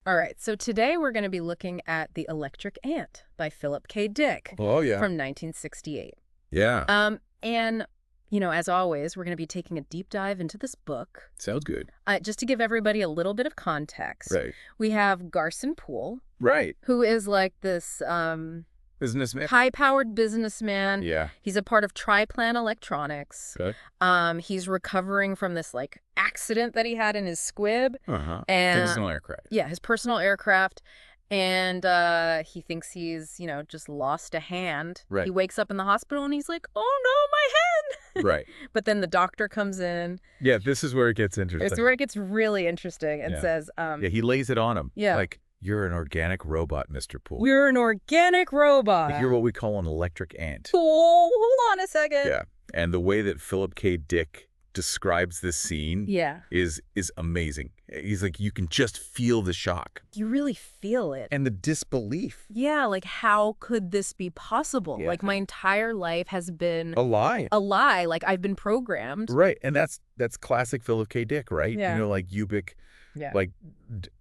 All right, so today we're going to be looking at The Electric Ant by Philip K. Dick Oh, yeah. from 1968. Yeah. And, as always, we're going to be taking a deep dive into this book. Sounds good. Just to give everybody a little bit of context, Right. we have Garson Poole, Right. who is like this Businessman. high-powered businessman. Yeah. He's a part of Triplan Electronics. Okay. He's recovering from this like accident that he had in his squib. Uh-huh. And Personal aircraft. yeah, his personal aircraft. And he thinks he's, just lost a hand. Right. He wakes up in the hospital and he's like, oh no, my hand. Right. But then the doctor comes in. Yeah, this is where it gets interesting. It's where it gets really interesting and Yeah. says, Yeah, he lays it on him. Yeah. Like, you're an organic robot, Mr. Poole. we're an organic robot. You're what we call an electric ant. Oh, hold on a second. Yeah. And the way that Philip K. Dick describes this scene Yeah. is amazing. He's like, you can just feel the shock. You really feel it. And the disbelief. Yeah, like how could this be possible? Yeah. Like my entire life has been A lie. a lie. Like I've been programmed. Right. And that's classic Philip K. Dick, right? Yeah. You know, like Ubik, Yeah. like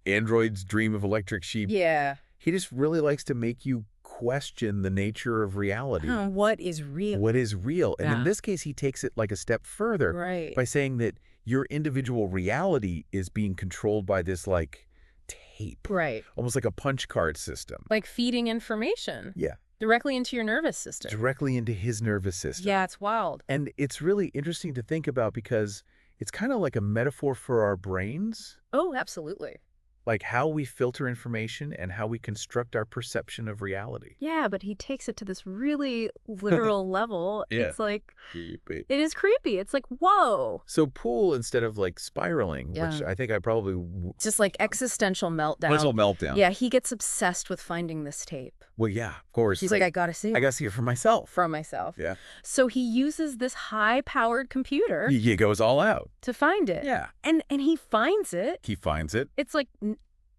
androids dream of electric sheep. Yeah. He just really likes to make you question the nature of reality. What is real? What is real? And Yeah. in this case, he takes it like a step further Right. by saying that your individual reality is being controlled by this like tape, Right. almost like a punch card system. Like feeding information Yeah, directly into your nervous system. directly into his nervous system. Yeah, it's wild. And it's really interesting to think about because it's kind of like a metaphor for our brains, Oh, absolutely. like how we filter information and how we construct our perception of reality. Yeah, but he takes it to this really literal level. Yeah. It's like, Creepy. it is creepy. It's like, whoa. So Poole, instead of like spiraling, which Yeah. I think I probably Just like existential meltdown. mental meltdown. Yeah, he gets obsessed with finding this tape. Well, yeah, of course. He's like, I gotta see I it gotta see it for myself. from myself. Yeah. So he uses this high-powered computer He goes all out. to find it. Yeah. And he finds it. He finds it. It's like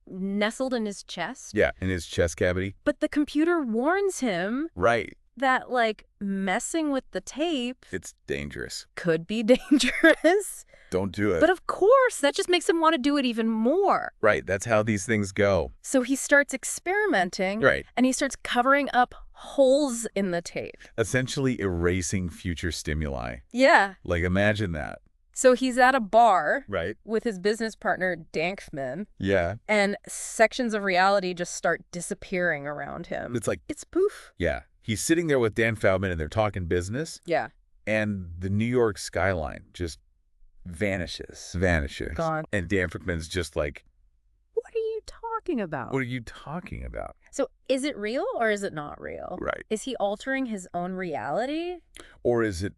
nestled in his chest. Yeah. In his chest cavity. But the computer warns him Right. that like messing with the tape It's dangerous. could be dangerous. Don't do it. But of course, that just makes him want to do it even more. Right. That's how these things go. So he starts experimenting Right. and he starts covering up holes in the tape. Essentially erasing future stimuli. Yeah. Like, imagine that. So he's at a bar Right. with his business partner, Dankman, Yeah. and sections of reality just start disappearing around him. It's like, It's poof. yeah. He's sitting there with Dan Feldman and they're talking business, Yeah. and the New York skyline just vanishes. Gone. And Dan Frickman's just like, What are you talking about? what are you talking about? So is it real or is it not real? Right. Is he altering his own reality? Or is it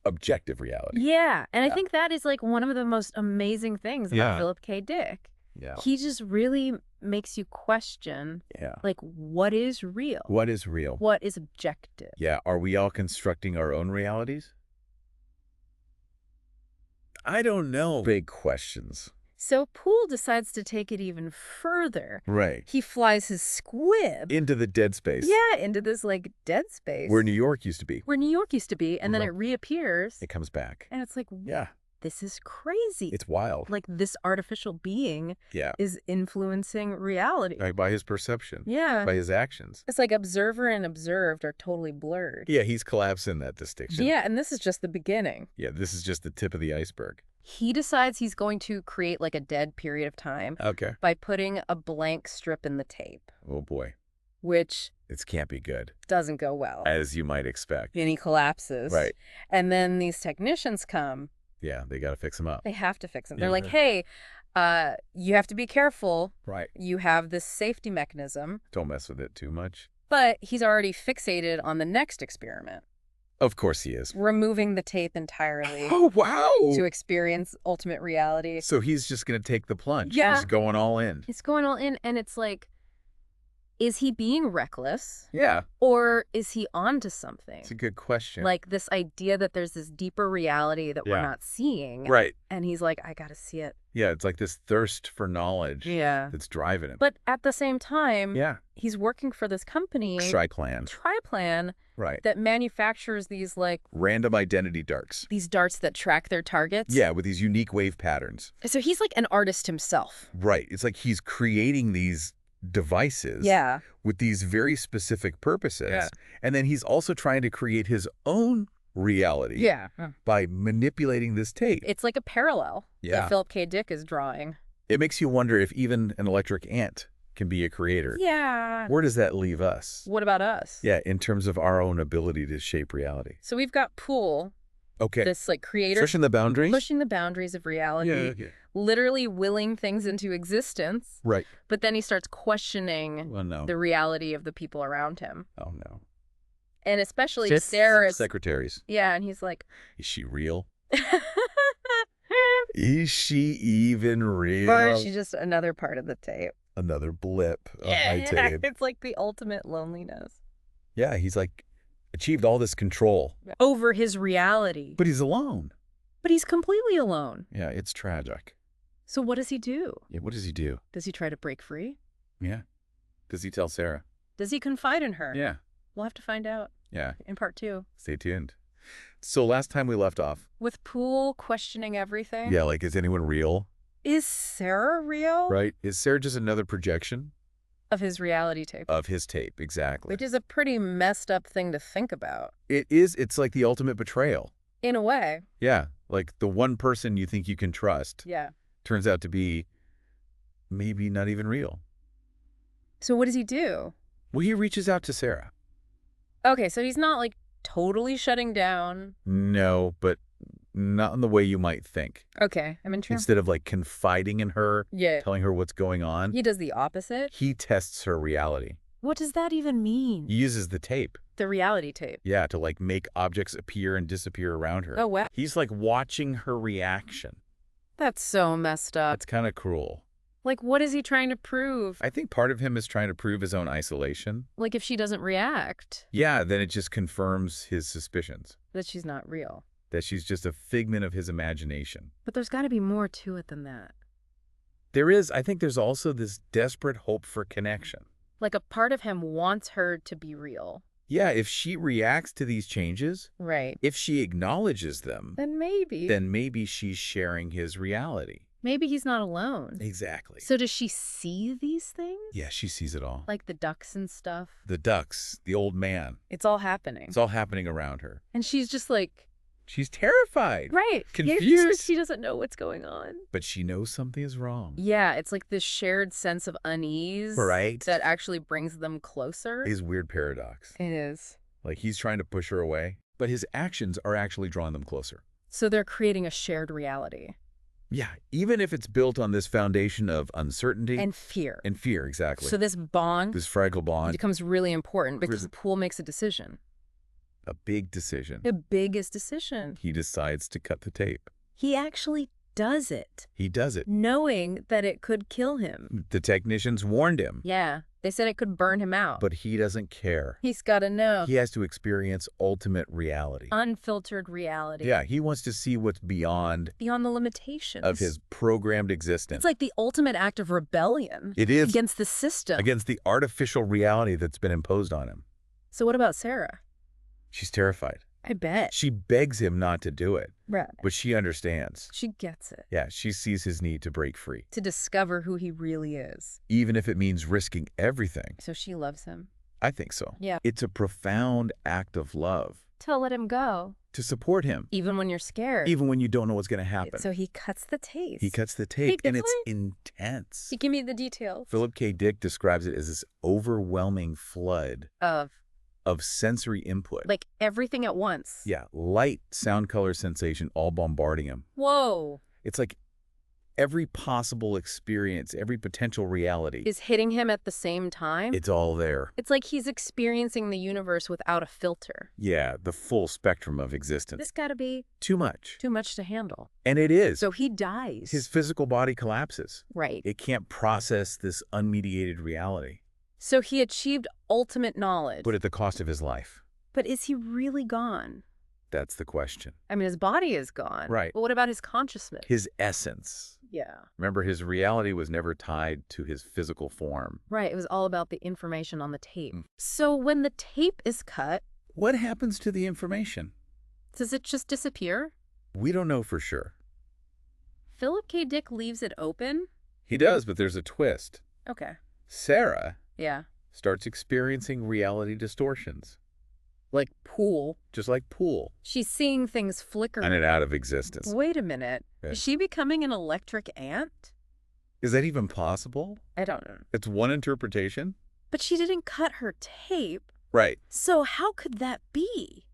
objective reality? Yeah. And I Yeah. think that is like one of the most amazing things about Yeah. Philip K. Dick. Yeah. He just really makes you question, Yeah. like, what is real? What is real? What is objective? Yeah. Are we all constructing our own realities? I don't know. Big questions. So Poole decides to take it even further. Right. He flies his squib, Into the dead space. yeah, into this like dead space Where New York used to be. where New York used to be, and then Right. it reappears, It comes back. and it's like, Yeah. this is crazy. It's wild. Like this artificial being Yeah. is influencing reality. Like by his perception. Yeah. By his actions. It's like observer and observed are totally blurred. Yeah, he's collapsing that distinction. Yeah, and this is just the beginning. Yeah, this is just the tip of the iceberg. He decides he's going to create like a dead period of time Okay. by putting a blank strip in the tape, Oh boy. which This can't be good. doesn't go well. As you might expect. And he collapses. Right. And then these technicians come. Yeah, they got to fix him up. They have to fix him. They're Yeah. like, hey, you have to be careful. Right. You have this safety mechanism. Don't mess with it too much. But he's already fixated on the next experiment, Of course he is. removing the tape entirely Oh, wow. to experience ultimate reality. So he's just going to take the plunge. Yeah. He's going all in. He's going all in, and it's like, Is he being reckless, Yeah, or is he onto something? it's a good question. Like this idea that there's this deeper reality that we're Yeah. not seeing. Right. And he's like, I gotta see it. Yeah, it's like this thirst for knowledge Yeah. that's driving him. But at the same time, Yeah. he's working for this company, Triplan. Triplan, Right. that manufactures these Random identity darts. these darts that track their targets. Yeah, with these unique wave patterns. So he's like an artist himself. Right. It's like he's creating these devices Yeah. with these very specific purposes. Yeah. And then he's also trying to create his own reality Yeah. by manipulating this tape. It's like a parallel Yeah. that Philip K. Dick is drawing. It makes you wonder if even an electric ant can be a creator. Yeah. Where does that leave us? What about us? Yeah, in terms of our own ability to shape reality. So we've got Poole, Okay. this creator Pushing the boundaries? pushing the boundaries of reality, okay. literally willing things into existence, Right. but then he starts questioning Well, no. the reality of the people around him. Oh, no. And especially Sarah's. Secretaries. Yeah, and he's like, Is she real? Is she even real? or is she just another part of the tape? Another blip on my tape. It's like the ultimate loneliness. Yeah, he's like achieved all this control, Over his reality. but he's alone. But he's completely alone. Yeah, it's tragic. So what does he do? Yeah, what does he do? Does he try to break free? Yeah. Does he tell Sarah? Does he confide in her? Yeah. We'll have to find out Yeah. in part 2. Stay tuned. So last time we left off, With Poole questioning everything. yeah, like, is anyone real? Is Sarah real? Right? Is Sarah just another projection Of his reality tape. of his tape? Exactly. Which is a pretty messed up thing to think about. It is. It's like the ultimate betrayal. In a way. Yeah. Like the one person you think you can trust Yeah. turns out to be maybe not even real. So what does he do? Well, he reaches out to Sarah. Okay, so he's not totally shutting down. No, but not in the way you might think. Okay, I'm in trouble. Instead of confiding in her, Yeah. telling her what's going on, He does the opposite. he tests her reality. What does that even mean? He uses the tape. The reality tape. Yeah, to make objects appear and disappear around her. Oh, wow. He's watching her reaction. That's so messed up. That's kind of cruel. What is he trying to prove? I think part of him is trying to prove his own isolation. If she doesn't react, Yeah, then it just confirms his suspicions that she's not real. that she's just a figment of his imagination. But there's got to be more to it than that. I think there's also this desperate hope for connection. A part of him wants her to be real. Yeah, if she reacts to these changes, Right. if she acknowledges them, Then maybe. then maybe she's sharing his reality. Maybe he's not alone. Exactly. So does she see these things? Yeah, she sees it all. The ducks and stuff? The ducks, the old man. It's all happening. It's all happening around her. And she's just She's terrified. right. Confused. She doesn't know what's going on. But she knows something is wrong. Yeah, it's this shared sense of unease. Right. That actually brings them closer. His weird paradox. It is. He's trying to push her away, but his actions are actually drawing them closer. So they're creating a shared reality. Yeah, even if it's built on this foundation of uncertainty And fear. and fear, exactly. So this bond This fragile bond, becomes really important because Really- Poole makes a decision. a big decision. The biggest decision. He decides to cut the tape. He actually does it, He does it. knowing that it could kill him. The technicians warned him, Yeah, they said it could burn him out. but he doesn't care. He's got to know. He has to experience ultimate reality. Unfiltered reality. Yeah, he wants to see what's beyond Beyond the limitations. of his programmed existence. It's the ultimate act of rebellion. It is Against the system. against the artificial reality that's been imposed on him. So what about Sarah? She's terrified. I bet. She begs him not to do it, Right. but she understands. She gets it. Yeah, she sees his need to break free, To discover who he really is. even if it means risking everything. So she loves him. I think so. Yeah. It's a profound act of love To let him go. to support him, Even when you're scared. even when you don't know what's going to happen. So he cuts the tape. He cuts the tape, and it's Hey, intense. give me the details. Philip K. Dick describes it as this overwhelming flood Of sensory input. everything at once. Yeah, light, sound, color, sensation, all bombarding him. Whoa. It's like every possible experience, every potential reality, Is hitting him at the same time. it's all there. It's he's experiencing the universe without a filter. Yeah, the full spectrum of existence. This gotta be Too much. too much to handle. And it is. So he dies. His physical body collapses. Right. It can't process this unmediated reality. So he achieved ultimate knowledge. but at the cost of his life. But is he really gone? That's the question. I mean, his body is gone. Right. But what about his consciousness? His essence. Yeah. Remember, his reality was never tied to his physical form. Right. It was all about the information on the tape. Mm. So when the tape is cut, What happens to the information? does it just disappear? We don't know for sure. Philip K. Dick leaves it open? He does, but there's a twist. Okay. Sarah Yeah. starts experiencing reality distortions, Like Pool. just like Pool, She's seeing things flicker. and it out of existence. Wait a minute. Okay. Is she becoming an electric ant? Is that even possible? I don't know. It's one interpretation. But she didn't cut her tape. Right. So how could that be?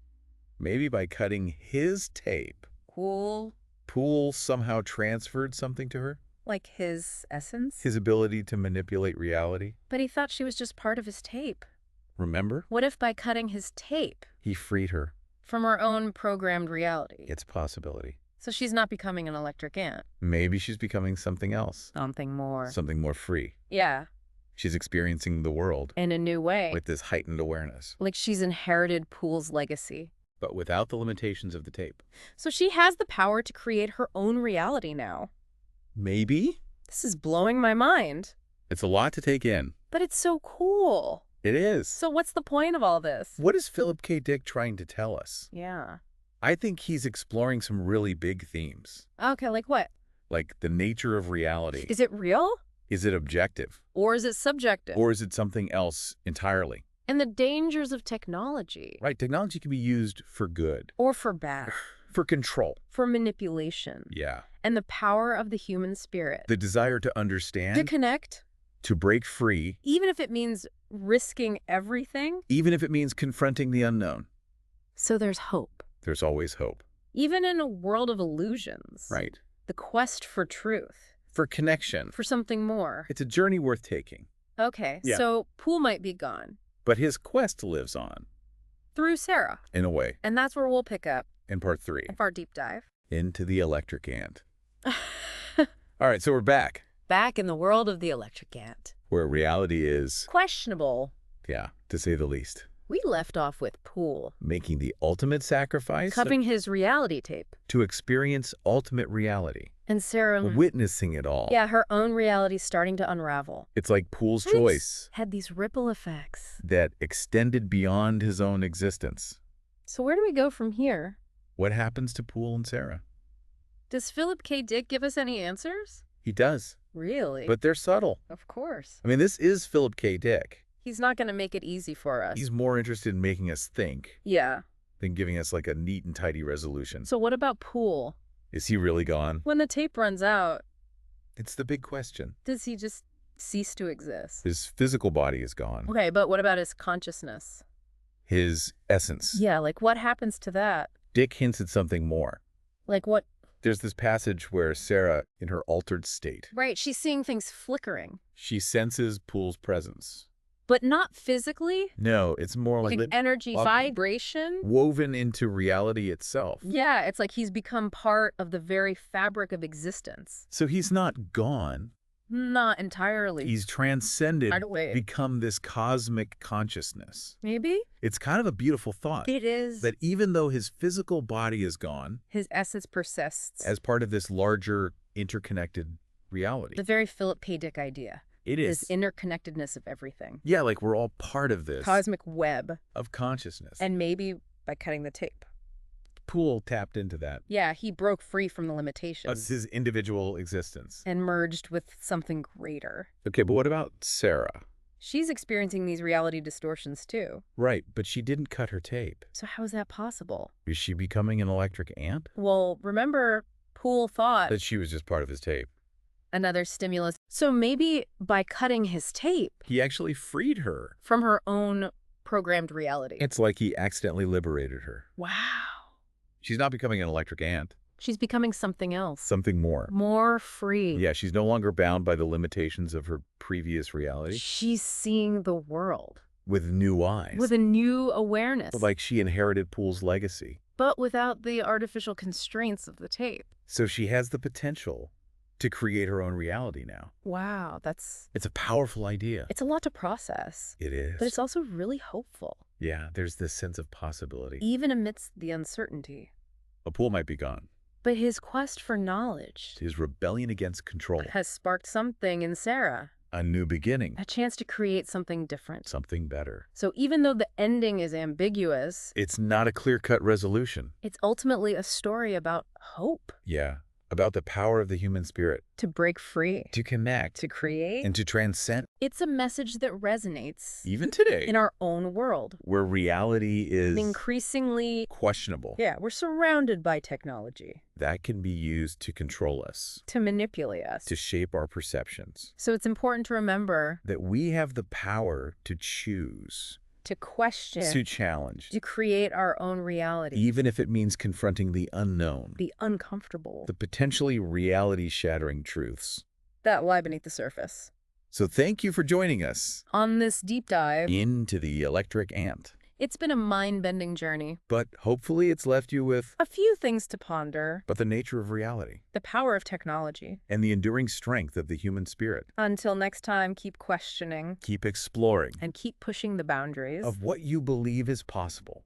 Maybe by cutting his tape, Pool. Pool somehow transferred something to her? Like his essence? His ability to manipulate reality? But he thought she was just part of his tape. Remember? What if by cutting his tape He freed her. from her own programmed reality? It's a possibility. So she's not becoming an electric ant. Maybe she's becoming something else. Something more. Something more free. Yeah. She's experiencing the world In a new way. with this heightened awareness, Like she's inherited Pool's legacy. but without the limitations of the tape. So she has the power to create her own reality now. Maybe? This is blowing my mind. It's a lot to take in. But it's so cool. It is. So what's the point of all this? What is Philip K. Dick trying to tell us? Yeah. I think he's exploring some really big themes, Okay, like what? like the nature of reality. Is it real? Is it objective? Or is it subjective? Or is it something else entirely? And the dangers of technology. Right, technology can be used for good, Or for bad. for control. For manipulation. Yeah. And the power of the human spirit. The desire to To understand, connect, to break free, even if it means risking everything. even if it means confronting the unknown. So there's hope. There's always hope. Even in a world of illusions. Right. The quest for truth. For connection. For something more. It's a journey worth taking. Okay, Yeah. so Pool might be gone. But his quest lives on, Through Sarah. in a way, And that's where we'll pick up in part 3, of our deep dive. into the electric ant. All right, so we're back, Back in the world of the electric ant. where reality is, Questionable. yeah, to say the least, We left off with Pool making the ultimate sacrifice cutting his reality tape. to experience ultimate reality, And Sarah, witnessing it all. yeah, her own reality starting to unravel. It's like Pool's Oops. choice Had these ripple effects. that extended beyond his own existence. So where do we go from here? What happens to Pool and Sarah? Does Philip K. Dick give us any answers? He does, Really? but they're subtle. Of course. I mean, this is Philip K. Dick. He's not going to make it easy for us. He's more interested in making us think Yeah. than giving us like a neat and tidy resolution. So what about Pool? Is he really gone? When the tape runs out, It's the big question. does he just cease to exist? His physical body is gone. Okay, but what about his consciousness? His essence. Yeah, like what happens to that? Dick hints at something more. Like what? There's this passage where Sarah, in her altered state, Right, she's seeing things flickering, she senses Pool's presence. but not physically. No, it's more like Like energy, well, vibration. woven into reality itself. Yeah, it's like he's become part of the very fabric of existence. So he's not gone. Not entirely. He's transcended, Right away. become this cosmic consciousness. Maybe? It's kind of a beautiful thought. It is. That even though his physical body is gone, His essence persists. as part of this larger interconnected reality. The very Philip K. Dick idea. It is. This interconnectedness of everything. Yeah, like we're all part of this, Cosmic web. of consciousness. And maybe by cutting the tape. Poole tapped into that Yeah, he broke free from the of limitations. his individual existence. And merged with something greater. Okay, but what about Sarah? She's experiencing these reality distortions too. Right, but she didn't cut her tape. So how is that possible? Is she becoming an electric ant? Well, remember, Poole thought That she was just part of his tape. another stimulus. So maybe by cutting his tape He actually freed her. from her own programmed reality. It's like he accidentally liberated her. Wow. She's not becoming an electric ant. She's becoming something else. Something more. More free. Yeah, she's no longer bound by the limitations of her previous reality. She's seeing the world With new eyes. with a new awareness, Like she inherited Poole's legacy. but without the artificial constraints of the tape. So she has the potential to create her own reality now. Wow, It's a powerful idea. it's a lot to process, It is. but it's also really hopeful, Yeah, there's this sense of possibility. even amidst the uncertainty. Apool might be gone. But his quest for knowledge His rebellion against control. has sparked something in Sarah, A new beginning. a chance to create something different. Something better. So even though the ending is ambiguous, It's not a clear-cut resolution. it's ultimately a story about hope, Yeah. About the power of the human spirit. to break free, To connect. to create. And to transcend. It's a message that resonates Even today. in our own world. Where reality is Increasingly, questionable. yeah, we're surrounded by technology That can be used to control us. to manipulate us. To shape our perceptions. So it's important to remember That we have the power to choose. to question, To challenge. to create our own reality, Even if it means confronting the unknown. the uncomfortable, The potentially reality-shattering truths. that lie beneath the surface. So thank you for joining us On this deep dive, into the electric ant. it's been a mind-bending journey. But hopefully it's left you with A few things to ponder. but the nature of reality The power of technology. and the enduring strength of the human spirit. Until next time, keep questioning Keep exploring and keep pushing the boundaries of what you believe is possible.